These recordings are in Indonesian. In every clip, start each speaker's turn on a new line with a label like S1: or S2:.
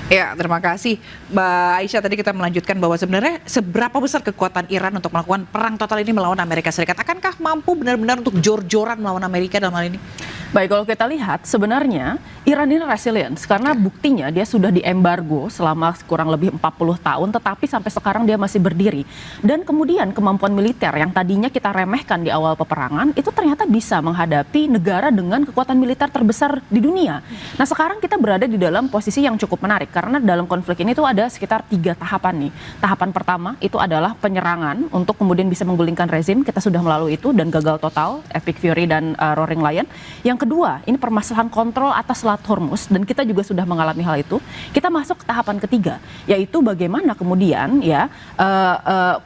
S1: Ya, terima kasih Mbak Aisyah. Tadi kita melanjutkan bahwa sebenarnya seberapa besar kekuatan Iran untuk melakukan perang total ini melawan Amerika Serikat? Akankah mampu benar-benar untuk jor-joran melawan Amerika dalam hal ini?
S2: Baik, kalau kita lihat sebenarnya Iran ini resilient karena buktinya dia sudah diembargo selama kurang lebih 40 tahun tetapi sampai sekarang dia masih berdiri. Dan kemudian kemampuan militer yang tadinya kita remehkan di awal peperangan itu ternyata bisa menghadapi negara dengan kekuatan militer terbesar di dunia. Nah, sekarang kita berada di dalam posisi yang cukup menarik karena dalam konflik ini tuh ada sekitar 3 tahapan nih. Tahapan pertama itu adalah penyerangan untuk kemudian bisa menggulingkan rezim, kita sudah melalui itu dan gagal total, Epic Fury dan Roaring Lion. Yang kedua, ini permasalahan kontrol atas Selat Hormuz dan kita juga sudah mengalami hal itu. Kita masuk ke tahapan ketiga, yaitu bagaimana kemudian ya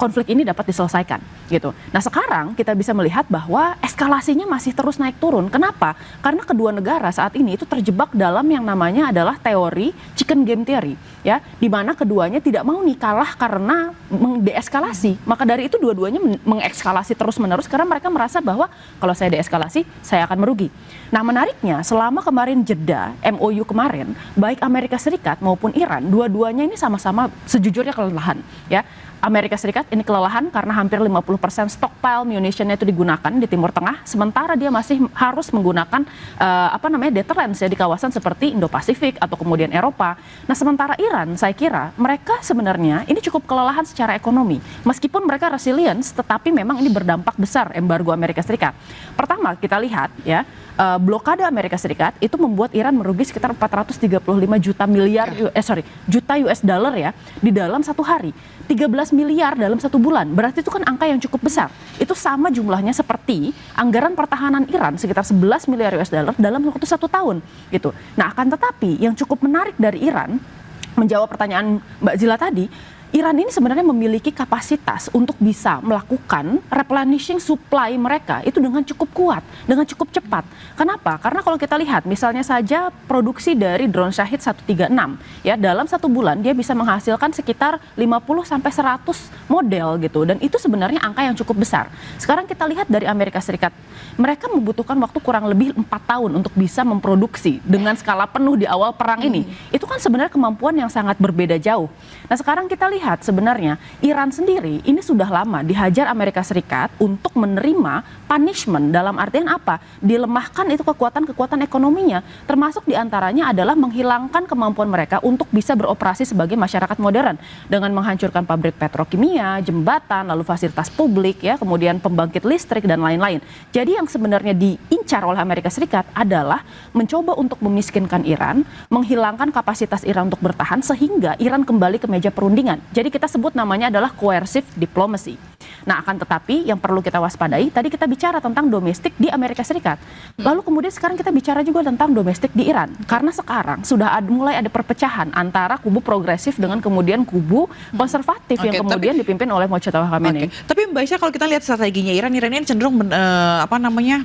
S2: konflik ini dapat diselesaikan gitu. Nah, sekarang kita bisa melihat bahwa eskalasinya masih terus naik turun. Kenapa? Karena kedua negara saat ini itu terjebak dalam yang namanya adalah teori chicken game theory, ya, di mana keduanya tidak mau nih kalah karena deeskalasi. Maka dari itu dua-duanya mengekskalasi terus-menerus karena mereka merasa bahwa kalau saya deeskalasi, saya akan merugi. Nah, menariknya selama kemarin jeda MOU kemarin, baik Amerika Serikat maupun Iran, dua-duanya ini sama-sama sejujurnya kelelahan, ya. Amerika Serikat ini kelelahan karena hampir 50% stockpile munitionnya itu digunakan di Timur Tengah, sementara dia masih harus menggunakan deterrence ya di kawasan seperti Indo-Pasifik atau kemudian Eropa. Nah, sementara Iran, saya kira mereka sebenarnya ini cukup kelelahan secara ekonomi. Meskipun mereka resilience, tetapi memang ini berdampak besar embargo Amerika Serikat. Pertama, kita lihat ya, blokade Amerika Serikat itu membuat Iran merugi sekitar 435 juta US dollar ya di dalam satu hari. 13 miliar dalam satu bulan, berarti itu kan angka yang cukup besar. Itu sama jumlahnya seperti anggaran pertahanan Iran sekitar 11 miliar US dollar dalam waktu 1 tahun gitu. Nah, akan tetapi yang cukup menarik dari Iran, menjawab pertanyaan Mbak Zila tadi, Iran ini sebenarnya memiliki kapasitas untuk bisa melakukan replenishing supply mereka itu dengan cukup kuat, dengan cukup cepat. Kenapa? Karena kalau kita lihat misalnya saja produksi dari drone Shahid 136 ya dalam satu bulan dia bisa menghasilkan sekitar 50 sampai 100 model gitu dan itu sebenarnya angka yang cukup besar. Sekarang kita lihat dari Amerika Serikat, mereka membutuhkan waktu kurang lebih 4 tahun untuk bisa memproduksi dengan skala penuh di awal perang ini. Itu kan sebenarnya kemampuan yang sangat berbeda jauh. Nah, sekarang kita lihat sebenarnya Iran sendiri ini sudah lama dihajar Amerika Serikat untuk menerima punishment dalam artian apa? Dilemahkan itu kekuatan-kekuatan ekonominya, termasuk diantaranya adalah menghilangkan kemampuan mereka untuk bisa beroperasi sebagai masyarakat modern dengan menghancurkan pabrik petrokimia, jembatan, lalu fasilitas publik ya, kemudian pembangkit listrik dan lain-lain. Jadi yang sebenarnya diincar oleh Amerika Serikat adalah mencoba untuk memiskinkan Iran, menghilangkan kapasitas Iran untuk bertahan sehingga Iran kembali ke meja perundingan. Jadi kita sebut namanya adalah coercive diplomacy. Nah, akan tetapi yang perlu kita waspadai, tadi kita bicara tentang domestik di Amerika Serikat. Lalu kemudian sekarang kita bicara juga tentang domestik di Iran. Karena sekarang sudah mulai ada perpecahan antara kubu progresif dengan kemudian kubu konservatif yang kemudian dipimpin oleh Mojtaba Khamenei.
S1: Tapi Mbak Aisyah, kalau kita lihat strateginya Iran ini cenderung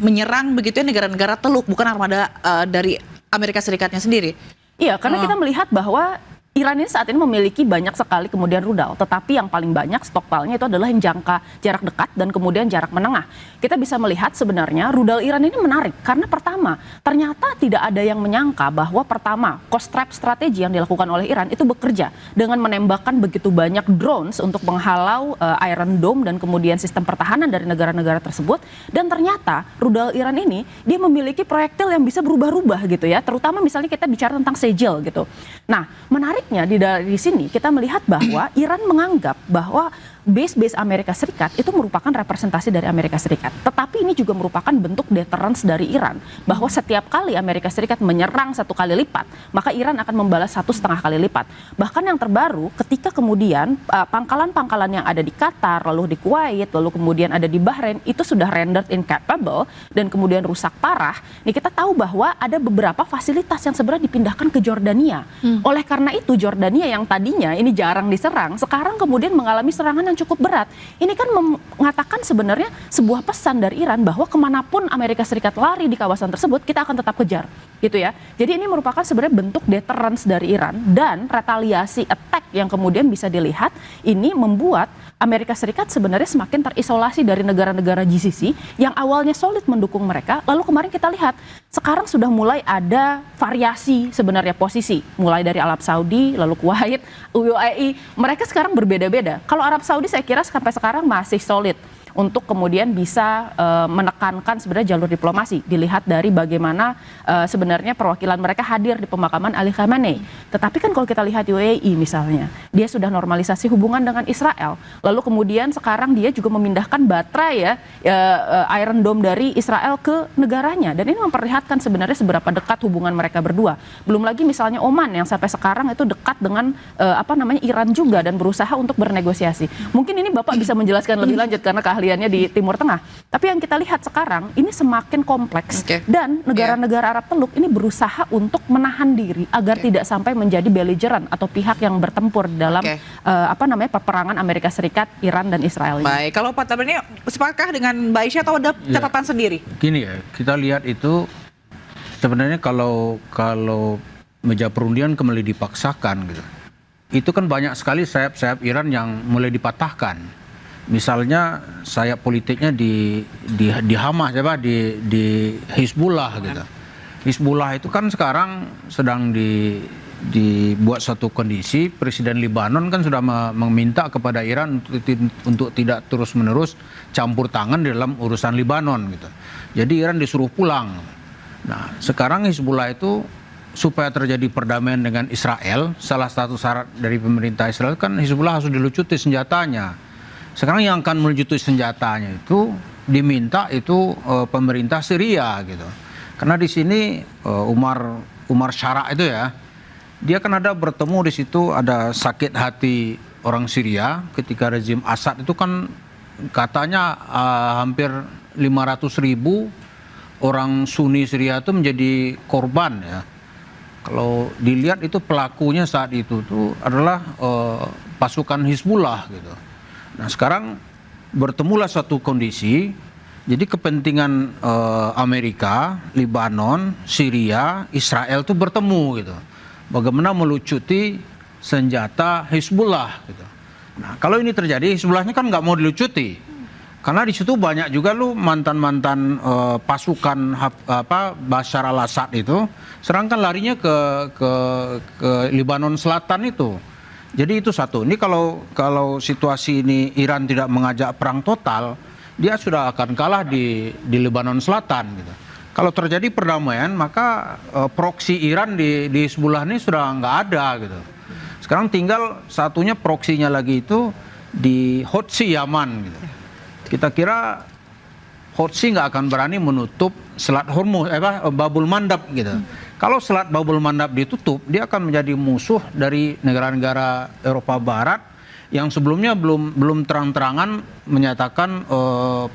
S1: menyerang begitu ya negara-negara teluk, bukan armada dari Amerika Serikatnya sendiri.
S2: Iya, karena kita melihat bahwa Iran ini saat ini memiliki banyak sekali kemudian rudal, tetapi yang paling banyak stockpile-nya itu adalah yang jangka jarak dekat dan kemudian jarak menengah. Kita bisa melihat sebenarnya rudal Iran ini menarik karena pertama, ternyata tidak ada yang menyangka bahwa pertama, cost trap strategi yang dilakukan oleh Iran itu bekerja dengan menembakkan begitu banyak drones untuk menghalau Iron Dome dan kemudian sistem pertahanan dari negara-negara tersebut. Dan ternyata rudal Iran ini dia memiliki proyektil yang bisa berubah-ubah gitu ya, terutama misalnya kita bicara tentang Sejil gitu. Nah, menarik di sini kita melihat bahwa Iran menganggap bahwa base-base Amerika Serikat itu merupakan representasi dari Amerika Serikat. Tetapi ini juga merupakan bentuk deterrence dari Iran. Bahwa setiap kali Amerika Serikat menyerang 1 kali lipat, maka Iran akan membalas 1,5 kali lipat. Bahkan yang terbaru ketika kemudian pangkalan-pangkalan yang ada di Qatar, lalu di Kuwait, lalu kemudian ada di Bahrain, itu sudah rendered incapable dan kemudian rusak parah. Nih kita tahu bahwa ada beberapa fasilitas yang sebenarnya dipindahkan ke Jordania. Oleh karena itu Jordania yang tadinya ini jarang diserang, sekarang kemudian mengalami serangan yang cukup berat. Ini kan mengatakan sebenarnya sebuah pesan dari Iran bahwa kemanapun Amerika Serikat lari di kawasan tersebut, kita akan tetap kejar, gitu ya. Jadi ini merupakan sebenarnya bentuk deterrence dari Iran, dan retaliasi attack yang kemudian bisa dilihat ini membuat Amerika Serikat sebenarnya semakin terisolasi dari negara-negara GCC yang awalnya solid mendukung mereka. Lalu kemarin kita lihat sekarang sudah mulai ada variasi sebenarnya posisi, mulai dari Arab Saudi, lalu Kuwait, UAE, mereka sekarang berbeda-beda. Kalau Arab Saudi saya kira sampai sekarang masih solid untuk kemudian bisa menekankan sebenarnya jalur diplomasi. Dilihat dari bagaimana sebenarnya perwakilan mereka hadir di pemakaman Ali Khamenei. Tetapi kan kalau kita lihat UAE misalnya, dia sudah normalisasi hubungan dengan Israel. Lalu kemudian sekarang dia juga memindahkan baterai Iron Dome dari Israel ke negaranya. Dan ini memperlihatkan sebenarnya seberapa dekat hubungan mereka berdua. Belum lagi misalnya Oman yang sampai sekarang itu dekat dengan Iran juga dan berusaha untuk bernegosiasi. Mungkin ini Bapak bisa menjelaskan lebih lanjut karena keahliannya di Timur Tengah. Tapi yang kita lihat sekarang ini semakin kompleks, dan negara-negara Arab Teluk ini berusaha untuk menahan diri agar tidak sampai menjadi belligerent atau pihak yang bertempur dalam peperangan Amerika Serikat, Iran dan Israel ini.
S1: Baik, kalau Pak Tabrani sepakat dengan Mbak Aisyah atau ada catatan sendiri?
S3: Gini ya, kita lihat itu sebenarnya kalau meja perundingan kembali dipaksakan gitu, itu kan banyak sekali sayap-sayap Iran yang mulai dipatahkan. Misalnya sayap politiknya di Hamas, di Hizbullah gitu. Hizbullah itu kan sekarang sedang dibuat satu kondisi. Presiden Lebanon kan sudah meminta kepada Iran untuk tidak terus-menerus campur tangan dalam urusan Lebanon gitu. Jadi Iran disuruh pulang. Nah, sekarang Hizbullah itu supaya terjadi perdamaian dengan Israel, salah satu syarat dari pemerintah Israel kan Hizbullah harus dilucuti senjatanya. Sekarang yang akan melucuti senjatanya itu diminta itu pemerintah Syria gitu. Karena di sini Umar Syara itu ya, dia kan ada bertemu di situ, ada sakit hati orang Syria ketika rezim Assad itu kan katanya hampir 500.000 orang Sunni Syria itu menjadi korban ya. Kalau dilihat itu pelakunya saat itu tuh adalah pasukan Hizbullah gitu. Nah sekarang bertemulah suatu kondisi, jadi kepentingan Amerika, Lebanon, Syria, Israel itu bertemu gitu. Bagaimana melucuti senjata Hizbullah gitu. Nah kalau ini terjadi, Hizbullahnya kan nggak mau dilucuti, karena di situ banyak juga mantan-mantan pasukan Bashar al-Assad itu, serangkan larinya ke Lebanon Selatan itu. Jadi itu satu. Ini kalau situasi ini Iran tidak mengajak perang total, dia sudah akan kalah di Lebanon Selatan gitu. Kalau terjadi perdamaian, maka proksi Iran di Hizbullah ini sudah nggak ada gitu. Sekarang tinggal satunya proksinya lagi itu di Houthi Yaman gitu. Kita kira Houthi nggak akan berani menutup Selat Hormuz, Babul Mandab gitu. Kalau Selat Babul Mandab ditutup, dia akan menjadi musuh dari negara-negara Eropa Barat yang sebelumnya belum terang-terangan menyatakan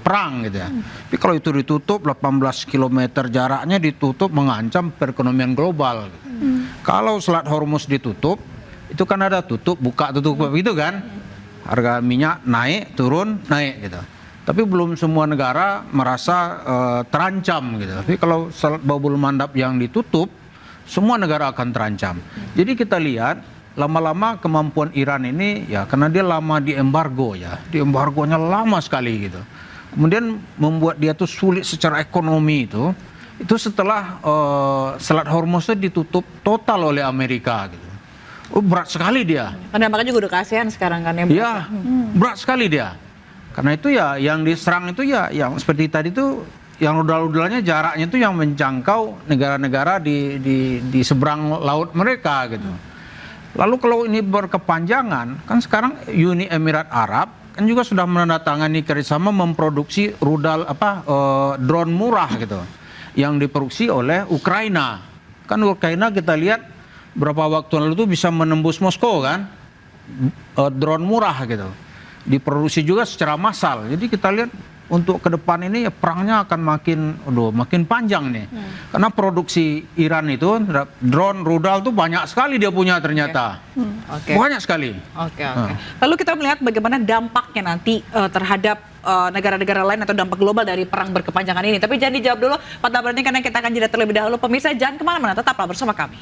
S3: perang gitu ya. Tapi kalau itu ditutup 18 km jaraknya ditutup, mengancam perekonomian global gitu. Kalau Selat Hormuz ditutup, itu kan ada tutup buka gitu kan. Harga minyak naik, turun, naik gitu. Tapi belum semua negara merasa terancam gitu. Tapi kalau Selat Babul Mandab yang ditutup, semua negara akan terancam. Jadi kita lihat lama-lama kemampuan Iran ini ya, karena dia lama di embargo ya, di embargonya lama sekali gitu. Kemudian membuat dia tuh sulit secara ekonomi itu setelah Selat Hormuz ditutup total oleh Amerika gitu. Berat sekali dia.
S1: Karena makanya juga udah kasihan sekarang kan ya.
S3: Iya, berat sekali dia. Karena itu ya yang diserang itu ya yang seperti tadi itu yang rudal-rudalnya jaraknya itu yang menjangkau negara-negara di seberang laut mereka gitu. Lalu kalau ini berkepanjangan, kan sekarang Uni Emirat Arab kan juga sudah menandatangani kerjasama memproduksi rudal drone murah gitu yang diproduksi oleh Ukraina. Kan Ukraina kita lihat berapa waktu lalu itu bisa menembus Moskow kan, drone murah gitu. Diproduksi juga secara massal. Jadi kita lihat untuk ke depan ini ya perangnya akan makin panjang nih. Karena produksi Iran itu drone rudal tuh banyak sekali dia punya ternyata.
S1: Oke.
S3: Banyak sekali.
S1: Oke. Lalu kita melihat bagaimana dampaknya nanti terhadap negara-negara lain atau dampak global dari perang berkepanjangan ini. Tapi jangan dijawab dulu, Pak Tabrani, karena kita akan jeda terlebih dahulu. Pemirsa jangan kemana-mana, tetaplah bersama kami.